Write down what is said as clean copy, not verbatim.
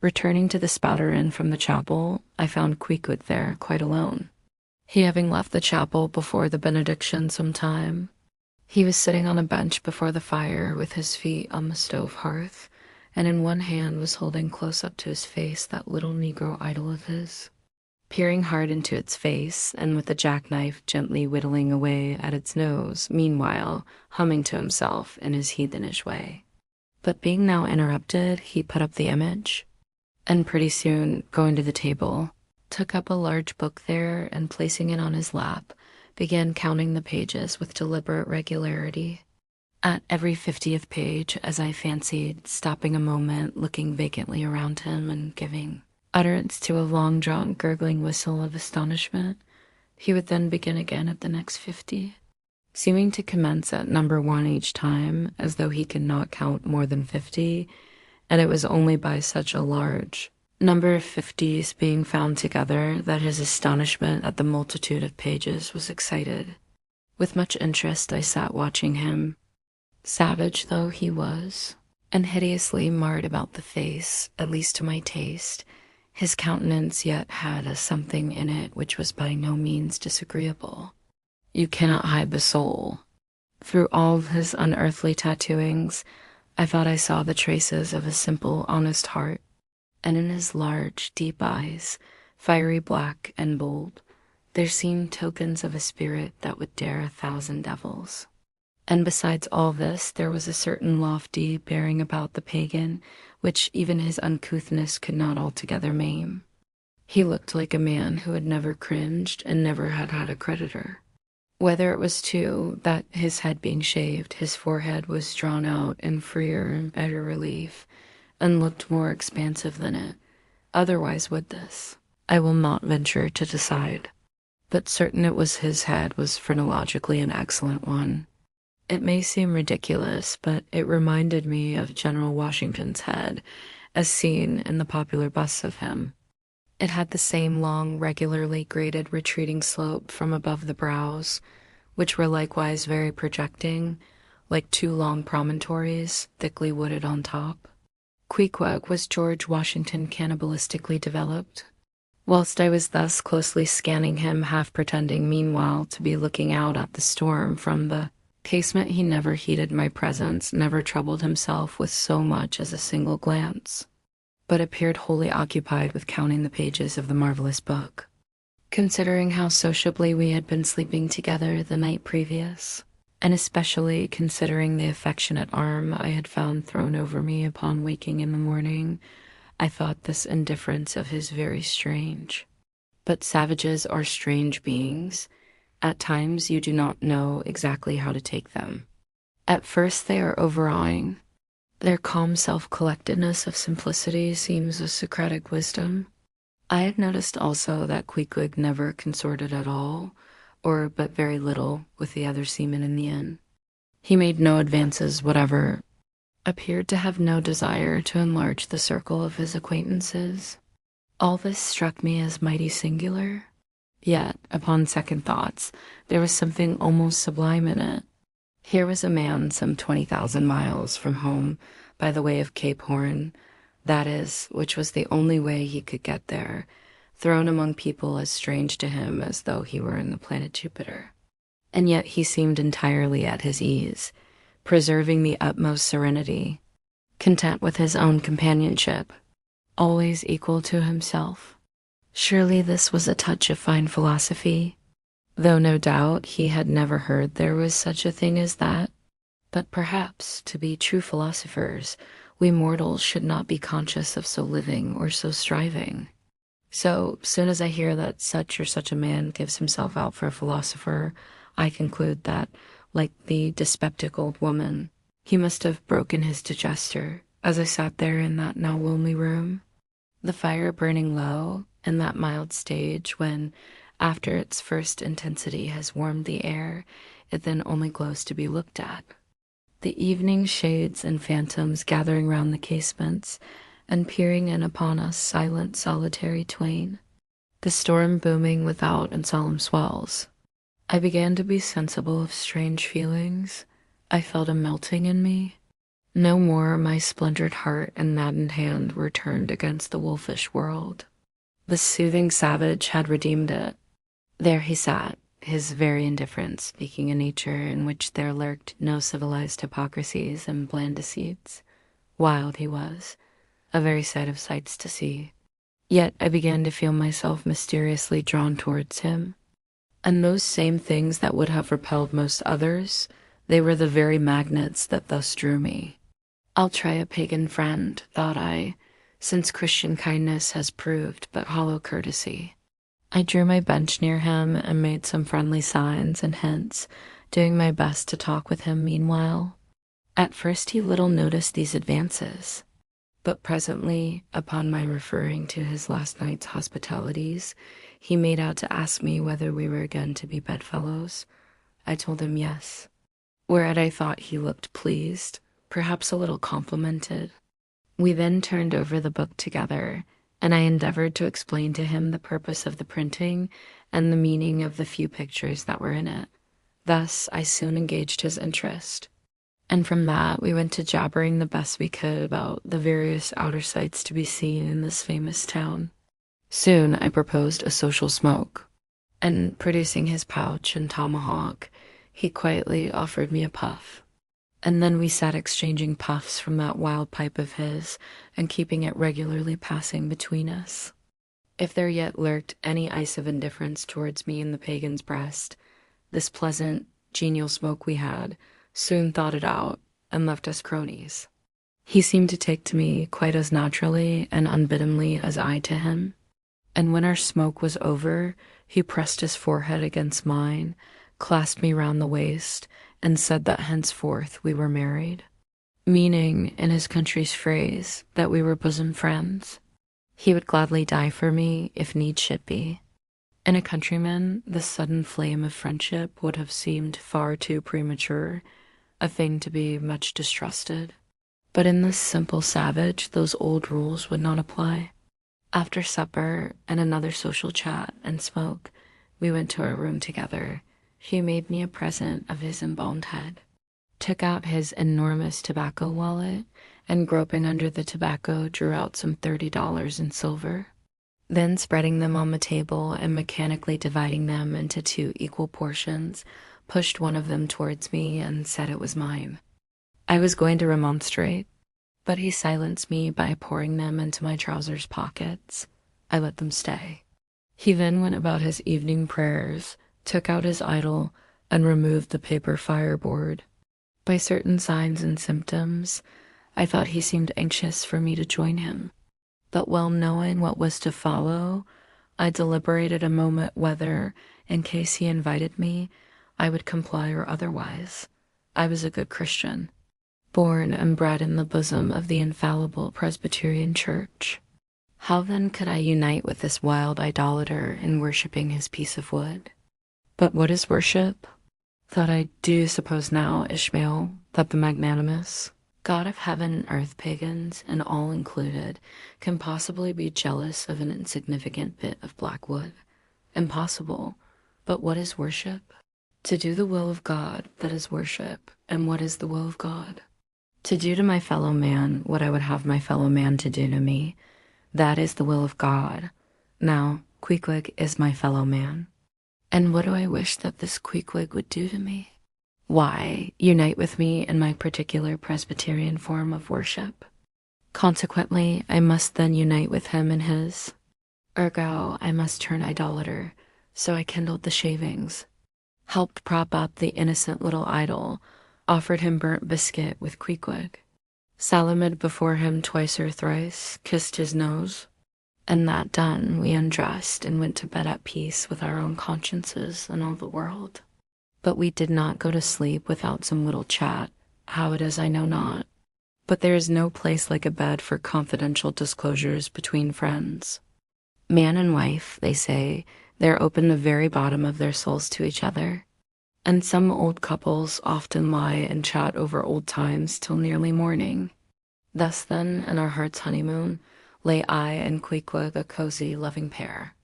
Returning to the spouter inn from the chapel, I found Queequeg there quite alone. He having left the chapel before the benediction some time. He was sitting on a bench before the fire with his feet on the stove hearth, and in one hand was holding close up to his face that little Negro idol of his, peering hard into its face, and with a jackknife gently whittling away at its nose, meanwhile humming to himself in his heathenish way. But being now interrupted, he put up the image, and pretty soon, going to the table, took up a large book there, and placing it on his lap, began counting the pages with deliberate regularity. At every 50th page, as I fancied, stopping a moment, looking vacantly around him, and giving utterance to a long-drawn gurgling whistle of astonishment, he would then begin again at the next 50, seeming to commence at number 1 each time, as though he could not count more than 50, and it was only by such a large number of 50s being found together that his astonishment at the multitude of pages was excited. With much interest I sat watching him, savage though he was, and hideously marred about the face, at least to my taste. His countenance yet had a something in it which was by no means disagreeable. You cannot hide the soul. Through all of his unearthly tattooings, I thought I saw the traces of a simple, honest heart, and in his large, deep eyes, fiery black and bold, there seemed tokens of a spirit that would dare 1,000 devils. And besides all this, there was a certain lofty bearing about the pagan, which even his uncouthness could not altogether maim. He looked like a man who had never cringed and never had had a creditor. Whether it was, too, that his head being shaved, his forehead was drawn out in freer and better relief, and looked more expansive than it otherwise would this, I will not venture to decide. But certain it was his head was phrenologically an excellent one. It may seem ridiculous, but it reminded me of General Washington's head, as seen in the popular busts of him. It had the same long, regularly graded retreating slope from above the brows, which were likewise very projecting, like 2 long promontories, thickly wooded on top. Queequeg was George Washington cannibalistically developed. Whilst I was thus closely scanning him, half pretending meanwhile to be looking out at the storm from the casement, he never heeded my presence, never troubled himself with so much as a single glance, but appeared wholly occupied with counting the pages of the marvelous book. Considering how sociably we had been sleeping together the night previous, and especially considering the affectionate arm I had found thrown over me upon waking in the morning, I thought this indifference of his very strange. But savages are strange beings. At times you do not know exactly how to take them. At first they are overawing. Their calm self-collectedness of simplicity seems a Socratic wisdom. I had noticed also that Queequeg never consorted at all, or but very little, with the other seamen in the inn. He made no advances whatever, appeared to have no desire to enlarge the circle of his acquaintances. All this struck me as mighty singular. Yet, upon second thoughts, there was something almost sublime in it. Here was a man some 20,000 miles from home by the way of Cape Horn, that is, which was the only way he could get there, thrown among people as strange to him as though he were in the planet Jupiter. And yet he seemed entirely at his ease, preserving the utmost serenity, content with his own companionship, always equal to himself. Surely this was a touch of fine philosophy, though no doubt he had never heard there was such a thing as that. But perhaps, to be true philosophers, we mortals should not be conscious of so living or so striving. So soon as I hear that such or such a man gives himself out for a philosopher, I conclude that, like the dyspeptic old woman, he must have broken his digester, as I sat there in that now lonely room, the fire burning low, in that mild stage when, after its first intensity has warmed the air, it then only glows to be looked at. The evening shades and phantoms gathering round the casements, and peering in upon us silent, solitary twain. The storm booming without in solemn swells. I began to be sensible of strange feelings. I felt a melting in me. No more my splintered heart and maddened hand were turned against the wolfish world. The soothing savage had redeemed it. There he sat, his very indifference speaking a nature in which there lurked no civilized hypocrisies and bland deceits. Wild he was, a very sight of sights to see. Yet I began to feel myself mysteriously drawn towards him. And those same things that would have repelled most others, they were the very magnets that thus drew me. I'll try a pagan friend, thought I, since Christian kindness has proved but hollow courtesy. I drew my bench near him and made some friendly signs and hints, doing my best to talk with him meanwhile. At first he little noticed these advances, but presently, upon my referring to his last night's hospitalities, he made out to ask me whether we were again to be bedfellows. I told him yes, whereat I thought he looked pleased, perhaps a little complimented. We then turned over the book together, and I endeavored to explain to him the purpose of the printing and the meaning of the few pictures that were in it. Thus I soon engaged his interest, and from that we went to jabbering the best we could about the various outer sights to be seen in this famous town. Soon I proposed a social smoke, and producing his pouch and tomahawk, he quietly offered me a puff. And then we sat exchanging puffs from that wild pipe of his, and keeping it regularly passing between us. If there yet lurked any ice of indifference towards me in the pagan's breast, this pleasant, genial smoke we had soon thawed it out and left us cronies. He seemed to take to me quite as naturally and unbiddenly as I to him, and when our smoke was over, he pressed his forehead against mine, clasped me round the waist, and said that henceforth we were married, meaning, in his country's phrase, that we were bosom friends. He would gladly die for me, if need should be. In a countryman, this sudden flame of friendship would have seemed far too premature, a thing to be much distrusted. But in this simple savage, those old rules would not apply. After supper and another social chat and smoke, we went to our room together. He made me a present of his embalmed head, took out his enormous tobacco wallet, and groping under the tobacco drew out some $30 in silver. Then spreading them on the table and mechanically dividing them into 2 equal portions, pushed one of them towards me and said it was mine. I was going to remonstrate, but he silenced me by pouring them into my trousers pockets. I let them stay. He then went about his evening prayers, took out his idol, and removed the paper fireboard. By certain signs and symptoms, I thought he seemed anxious for me to join him, but well knowing what was to follow, I deliberated a moment whether, in case he invited me, I would comply or otherwise. I was a good Christian, born and bred in the bosom of the infallible Presbyterian Church. How then could I unite with this wild idolater in worshipping his piece of wood? But what is worship? Thought I do suppose now, Ishmael, that the magnanimous God of heaven and earth pagans, and all included, can possibly be jealous of an insignificant bit of black wood. Impossible. But what is worship? To do the will of God, that is worship. And what is the will of God? To do to my fellow man what I would have my fellow man to do to me, that is the will of God. Now, Queequeg is my fellow man. And what do I wish that this Queequeg would do to me? Why, unite with me in my particular Presbyterian form of worship. Consequently, I must then unite with him in his. Ergo, I must turn idolater. So I kindled the shavings, helped prop up the innocent little idol, offered him burnt biscuit with Queequeg, salamed before him twice or thrice, kissed his nose, and that done, we undressed and went to bed at peace with our own consciences and all the world. But we did not go to sleep without some little chat. How it is I know not. But there is no place like a bed for confidential disclosures between friends. Man and wife, they say, they're open the very bottom of their souls to each other. And some old couples often lie and chat over old times till nearly morning. Thus then, in our heart's honeymoon, lay I and Queequeg a cozy, loving pair.